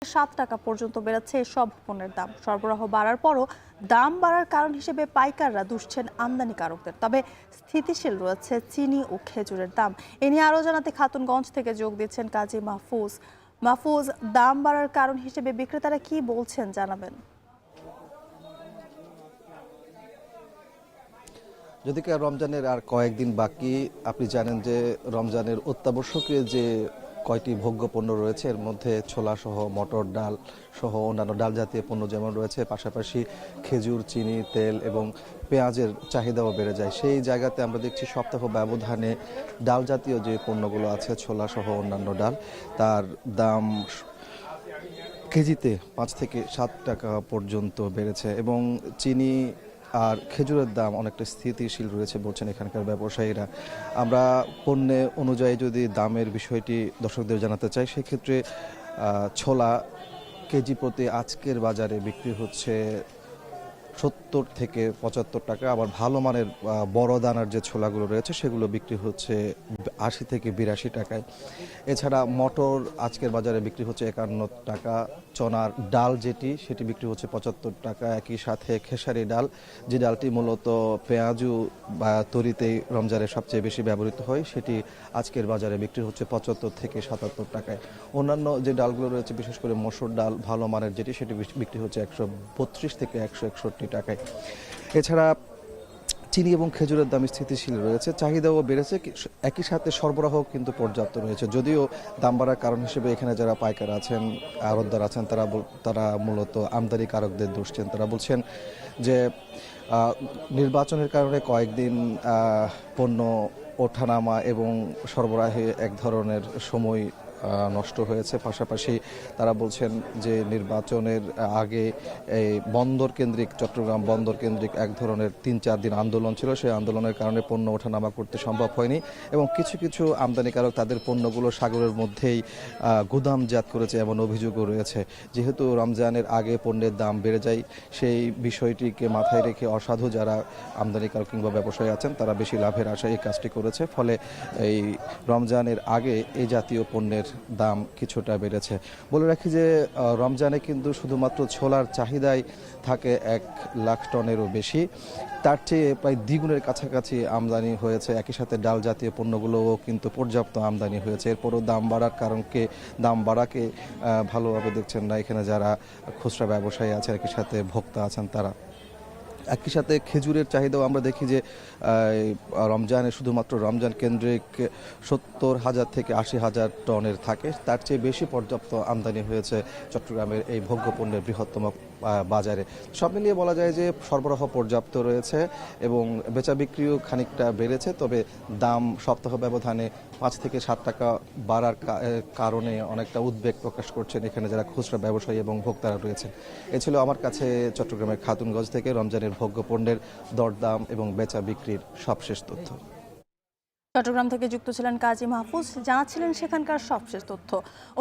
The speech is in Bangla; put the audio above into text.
7 টাকা পর্যন্ত বেড়েছে এসব পণ্যের দাম। সরবরাহ বাড়ার পরও দাম বাড়ার কারণ হিসেবে পাইকাররা দুষছেন আমদানিকারকদের। তবে স্থিতিশীল রয়েছে চিনি ও খেজুরের দাম। এ নিয়ে আরও জানাতে খাতুনগঞ্জ থেকে যোগ দিচ্ছেন কাজী মাহফুজ। মাহফুজ, দাম বাড়ার কারণ হিসেবে বিক্রেতারা কি বলছেন জানাবেন। যদি রমজানের আর কয়েকদিন বাকি, আপনি জানেন যে রমজানের অত্যাবশ্যকীয় যে কয়টি ভোগ্য পণ্য রয়েছে এর মধ্যে ছোলা সহ মটর ডাল সহ অন্যান্য ডাল জাতীয় পণ্য যেমন রয়েছে, পাশাপাশি খেজুর, চিনি, তেল এবং পেঁয়াজের চাহিদাও বেড়ে যায়। সেই জায়গাতে আমরা দেখছি সপ্তাহ ব্যবধানে ডাল জাতীয় যে পণ্যগুলো আছে, ছোলা সহ অন্যান্য ডাল, তার দাম কেজিতে 5 থেকে 7 টাকা পর্যন্ত বেড়েছে এবং চিনি আর খেজুরের দাম অনেকটা স্থিতিশীল রয়েছে বলছেন এখানকার ব্যবসায়ীরা। আমরা পণ্যে অনুযায়ী যদি দামের বিষয়টি দর্শকদের জানাতে চাই, সেক্ষেত্রে ছোলা কেজি প্রতি আজকের বাজারে বিক্রি হচ্ছে 70 থেকে 75 টাকা। আবার ভালো মানের বড় দানার যে ছোলাগুলো রয়েছে সেগুলো বিক্রি হচ্ছে 80 থেকে 82 টাকায়। এছাড়া মটর আজকের বাজারে বিক্রি হচ্ছে 51 টাকা। চনার ডাল সেটি বিক্রি হচ্ছে 75 টাকা। একই সাথে খেসারি ডাল, যে ডালটি মূলত পেঁয়াজু বা তরিতেই রমজানের সবচেয়ে বেশি ব্যবহৃত হয়, সেটি আজকের বাজারে বিক্রি হচ্ছে 75 থেকে 77 টাকায়। অন্যান্য যে ডালগুলো রয়েছে, বিশেষ করে মসুর ডাল ভালো মানের সেটি বিক্রি হচ্ছে 132 থেকে 161 টাকায়। এছাড়া চিনি এবং খেজুরের দাম স্থিতিশীল রয়েছে, চাহিদাও বেড়েছে, একই সাথে সরবরাহ কিন্তু পর্যাপ্ত রয়েছে। যদিও দাম বাড়ার কারণ হিসেবে এখানে যারা পাইকার আছেন, আড়তদার আছেন, তারা মূলত আমদানিকারকদের দুষছেন। তারা বলছেন যে নির্বাচনের কারণে কয়েকদিন পণ্য ওঠানামা এবং সরবরাহে এক ধরনের সময় নষ্ট হয়েছে। পাশাপাশি তারা বলছেন যে নির্বাচনের আগে এই চট্টগ্রাম বন্দর কেন্দ্রিক এক ধরনের 3-4 দিন আন্দোলন ছিল, সেই আন্দোলনের কারণে পণ্য ওঠানামা করতে সম্ভব হয়নি এবং কিছু কিছু আমদানিকারক তাদের পণ্যগুলো সাগরের মধ্যেই গুদামজাত করেছে এমন অভিযোগও রয়েছে। যেহেতু রমজানের আগে পণ্যের দাম বেড়ে যায়, সেই বিষয়টিকে মাথায় রেখে অসাধু যারা আমদানিকারক কিংবা ব্যবসায়ী আছেন, তারা বেশি লাভের আশায় এই কাজটি করেছে। ফলে এই রমজানের আগে এই জাতীয় পণ্যের দাম কিছুটা বেড়েছে। বলে রাখি যে রমজানে কিন্তু শুধুমাত্র ছোলার চাহিদাই থাকে 1 লাখ টনেরও বেশি, তার চেয়ে প্রায় দ্বিগুণের কাছাকাছি আমদানি হয়েছে। একই সাথে ডাল জাতীয় পণ্যগুলোও কিন্তু পর্যাপ্ত আমদানি হয়েছে। এরপরও দাম বাড়াকে ভালোভাবে দেখছেন না এখানে যারা খুচরা ব্যবসায়ী আছে, একই সাথে ভোক্তা আছেন তারা। একই সাথে খেজুরের চাহিদাও আমরা দেখি যে রমজানে শুধুমাত্র রমজান কেন্দ্রিক 70,000 থেকে 80,000 টনের থাকে, তার চেয়ে বেশি পর্যাপ্ত আমদানি হয়েছে চট্টগ্রামের এই ভোগ্য পণ্যের বৃহত্তম বাজারে। সব মিলিয়ে বলা যায় যে সরবরাহ পর্যাপ্ত রয়েছে এবং বেচা বিক্রিও খানিকটা বেড়েছে। তবে দাম সপ্তাহ ব্যবধানে 5 থেকে 7 টাকা বাড়ার কারণে অনেকটা উদ্বেগ প্রকাশ করছেন এখানে যারা খুচরা ব্যবসায়ী এবং ভোক্তারা রয়েছেন। এ ছিল আমার কাছে চট্টগ্রামের খাতুনগঞ্জ থেকে রমজানের ভোগ্য পণ্যের দরদাম এবং বেচা বিক্রির সবশেষ তথ্য। চট্টগ্রাম থেকে যুক্ত ছিলেন কাজী মাহফুজ, জানাচ্ছিলেন সেখানকার সবশেষ তথ্য।